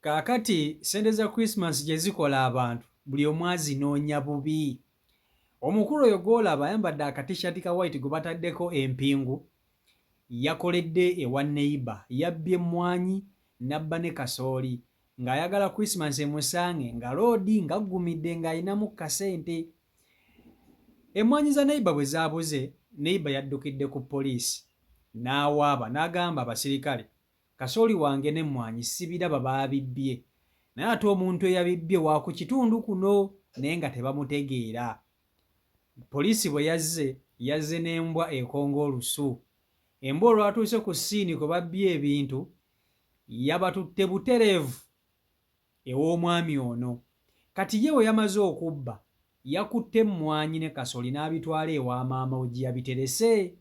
Kakati sente za Christmas gye zikola abantu buli omwazi noonya bubi. Omukulu oyo gw'olaba ayambadde akatishaati ka white gwe bataddeko empingu yakoledde ewa neighbor, yabbye emmwanyi n'abba ne kasooli ng'ayagala Christmas emusange nga loodi ng'aggumidde ng'ayinamu kasente. Emmwanyi za neighbor bwe zaabuze, neighbor yaddukidde ku poliisi n'awaaba n'agamba abasirikale, kasooli wange n'emmwanyi sibiraba baabibbye, naye ate omuntu eyabibbye wa ku kitundu kuno naye nga tebamutegeera. Poliisi bwe yazze n'embwa ekonga olusu. Embwa olwatuuse ku ssiini kwe babbye ebintu yabatutte butereevu ew'omwami ono. Kati ye we yamaze okubba yakutte emmwanyi ne kasooli n'abitwala ewa maama we gye yabiterese.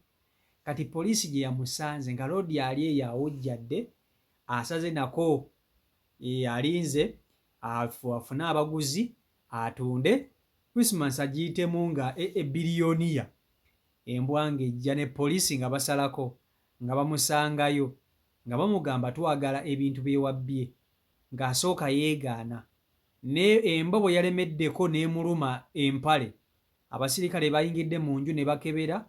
Kati poliisi gye yamusanze nga loodi ali eyo awujjadde asaze nako alinze afune abaguzi atunde Christmas agiyitemu nga ebiliyoniya. Embwa ng'ejja ne poliisi nga basalako nga bamusangayo nga bamugamba twagala ebintu bye wabbye ng'asooka yeegaana. Ne embwa bwe yalemeddeko n'emuluma empale, abasirikale bayingidde mu nju ne bakebera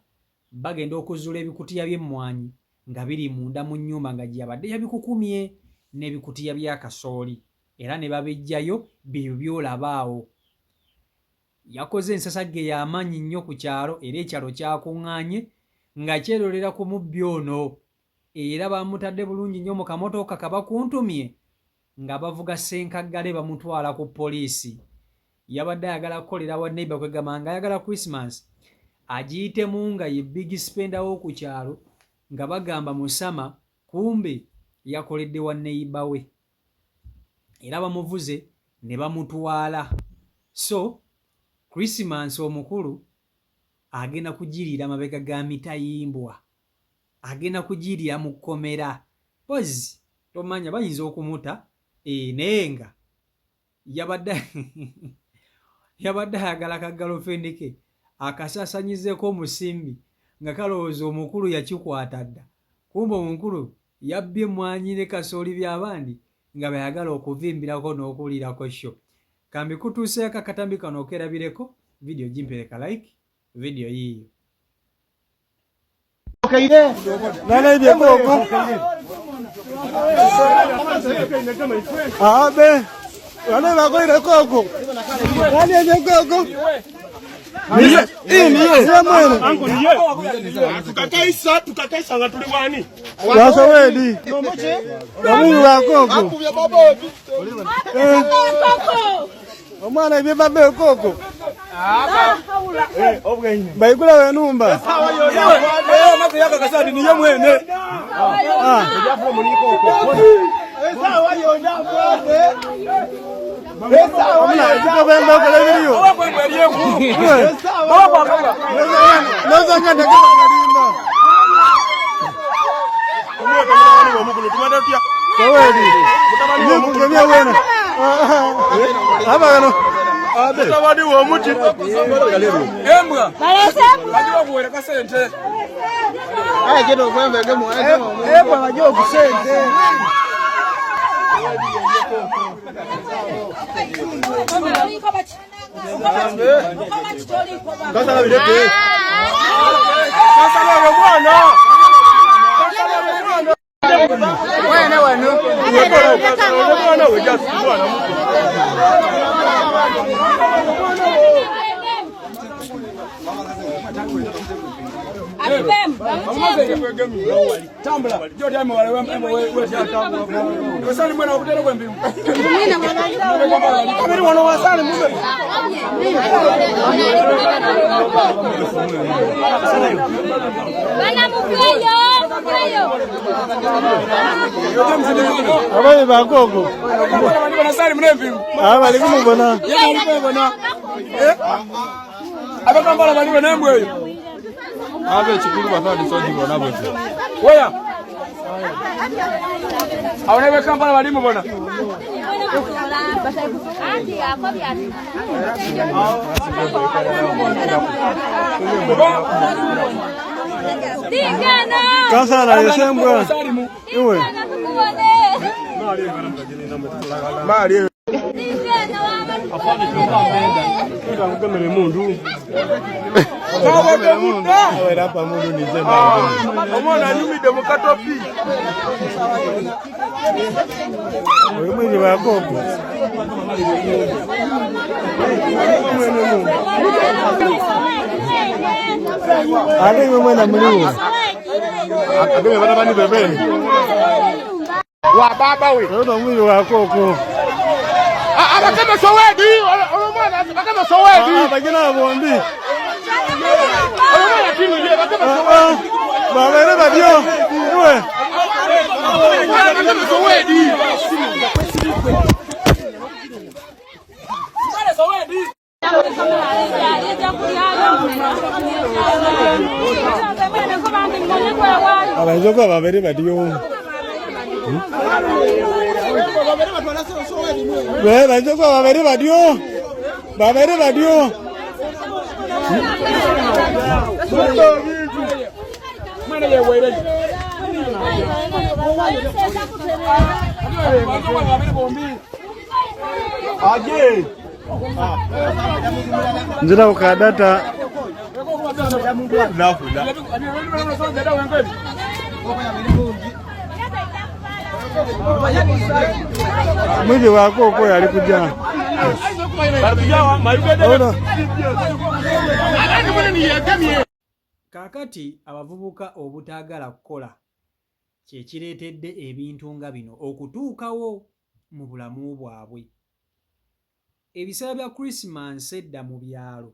bagenda okuzuula ebikutiya by'emmwanyi nga biri munda mu nnyumba nga gy'abadde yabikukumye n'ebikutiya bya kasooli era ne babijjayo bye byolabaawo. Yakoze ensasagge y'amaanyi nnyo ku kyalo era ekyalo kyakuŋŋaanye nga kyerolera ku mubbi ono era bamutadde bulungi nnyo mu kamotoka kabakuntumye nga bavuga ssenkaggale bamutwala ku poliisi. Yabadde ayagala kukolera wa neighbor kwegamba nga ayagala Christmas agiyitemu nga ye big spender w'oku kyalo nga bagamba musama, kumbe yakoledde wa neighbor we era bamuvuze ne bamutwala. So Christmas omukulu agenda kugirira mabega ga mitayimbwa, agenda kugirira mu kkomera. Pozi tomanya bayinza okumuta naye nga yabadde ayagala kagalofendi ke akasaasanyizeeko omusimbi nga kalowooza omukulu yakikwata dda, kumbe omukulu yabbye emmwanyi ne kasooli by'abandi nga bayagala okuvimbirako n'okuwulirako sho. Kambi kutuuseeko akatambi kano okerabireko video gimpereka like video yiyo. Nana ibye koko. Abe. Wana bakoire koko. Nani ibye koko. Niye mwene. Tukakaisa nga tuli wani. Wasa wedi. Namu wa koko. Akubye babobi. Omwana ibye babe koko. Obwenye. Baigula we numba. Sawa yo. Maze yaka kasadi niye mwene. Ejafu muri koko. Sawa yo ndakode. Sawa yo ndakode video. Obwenye aliyeku. Sawa baba. Naza ngande kalimba. Omwe kamani wa mukulu tumanda tia. Sawedi. Mutamani wa mukulu bya wena. Abagano. Abe. Mutamani wa muti. Embwa. Balesembwa. Bajiwa kuwera kasente. Gendo kwembe gemo. Embwa bajiwa kusente. Kasa bilete. Kasa na mwana. Wena wano. Mwana we just mwana muko. Tambula. Jodi ame wale we tambula. Wasali mwana obutero kwembi. Kameri wano wasali mube. Bana mukweyo. Abaye bagogo. Wasali mnembi. Bali kumubona. Yeye alipebona. Abakambala bali benembwe. Abe chikuru batali soji bona bwe. Oya. Awone Kampala bali mubona. Dingana. Kasa na yesembwa. Iwe. Mali Kama mundu awera hapa mundu ni zema omona nyumide mukatopi wewe mwenye wako ale mwana mliu akeme bana bani bebe wa baba we wewe mwili wako ko abakeme sowedi olomwana abakeme sowedi abagina bombi olomwana kinuje abakeme sowedi babere badio we abakeme sowedi sowedi abajoko babere badio we bajoko babere badio mwana yewe aje nzira ukadata nafuda mwili wako uko alikuja kakati abavubuka obutaagala kukola kye kireetedde ebintu nga bino okutuukawo mu bulamu bwabwe. Ebiseera bya Christmas edda mu byalo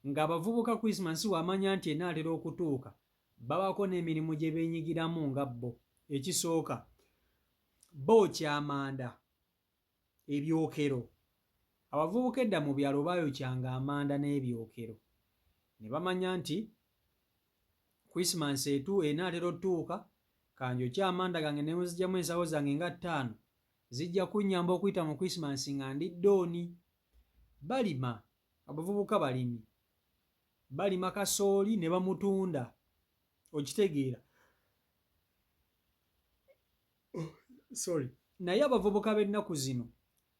ng'abavubuka Christmas wamanya nti enaatera okutuuka babako n'emirimu gye beenyigiramu nga bo. Ekisooka bookya amanda, ebyokero. Abavubuka edda mu byalo baayokyanga amanda n'ebyokero ne bamanya nti Christmas enaatera otuuka kanjokya amanda gange ne muzigyamu ensawo zange nga 5 zijja kunnyamba okuyita mu Christmas nga ndi ddooni. Balima, abavubuka balimi, balima kasooli ne bamutunda, okitegeera. Naye abavubuka b'ennaku zino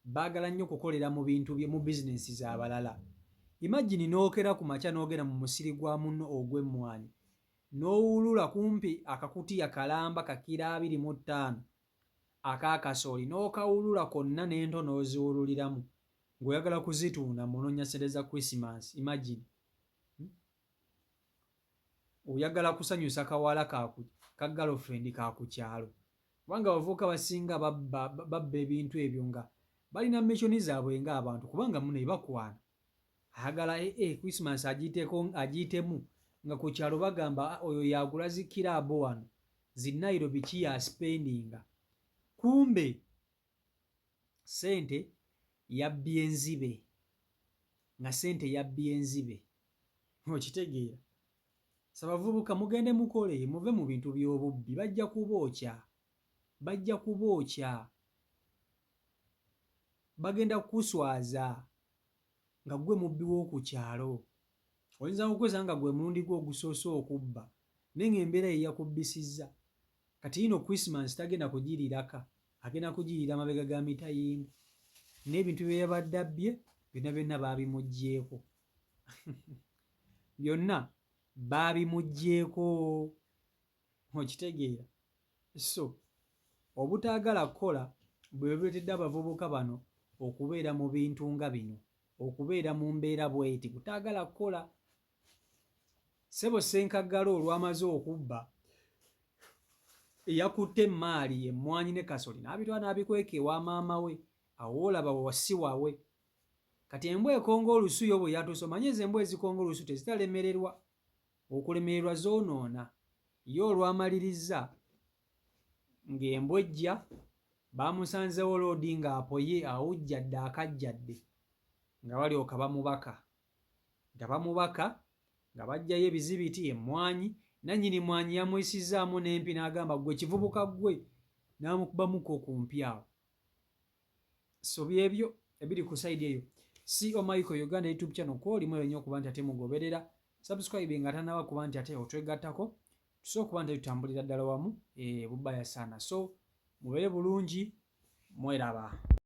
baagala nnyo okukolera mu bintu mu bizinensi z'abalala. Imagine nookera ku makya noogera mu musiri gwa munno ogw'emmwanyi n'owulula kumpi akakutiya kalamba ka kilo 25 akaakasooli n'okawulula konna n'ento n'oziwululiramu ng'oyagala kuzitunda munoonya ssente za Christmas. Imagine oyagala kusanyusa kawala ka girlfriend ka ku kyalo, kubanga abavubuka basinga babba ebintu ebyo nga balina mishoni zaabwe ng'abantu, kubanga muno ebakwana ayagala Christmas agiyitemu nga ku kyalo bagamba oyo yagula zikiraabo wano zinairobi kiyasipendinga, kumbe sente yabbye enzibe, nga sente yabbye enzibe, okitegeera. Sabavubuka mugende mukole muve mu bintu by'obubbi, bajja kubookya bagenda kukuswaza nga gwe mubbi w'oku kyalo. Oyinza okukwesa nga gwe mulundi gwe ogusoose okubba naye ng'embeera ye yakubbisizza. Kati yino Christmas tagenda kugiriraka, agenda kugirira mabega ga mitayimbu n'ebintu bye yabadde abbye byonna baabimuggyeko byonna baabimuggyeko, okitegeera. So obutaagala kukola bwe buleetedde abavubuka bano okubeera mu bintu nga bino, okubeera mu mbeera bweti, butaagala kukola. Ssebo Ssenkaggala olwamaze okubba yakutte emmaali emmwanyi ne kasooli n'abitwala n'abikweka ewa maama we, awo olaba wasi wawe. Kati embwa ekonga olusu yo bwe yatuuse, omanye ezo embwa ezikonga olusu tezitalemererwa, okulemererwa zoonoona. Ye olwamalirizza ng'embwa ejja baamusanzewo loodi ng'apoye awujjadde akajjadde nga balyoka bamubaka nga bajjayo ebizibiti emmwanyi, nannyini mwanyi yamwisizaamu n'empi n'agamba gwe kivubuka gwe, n'amukubamuko ku mpi awo. So byebyo ebiri ku sayidi eyo. CEO Michael Uganda YouTube channel ko limu nnyo okuba nti ate mugoberera, subscribe nga tanaba kuba nti ate otwegattako, tusobola okuba nti tutambulira ddala wamu bubbaya sana. So mubeere bulungi, Mweraba.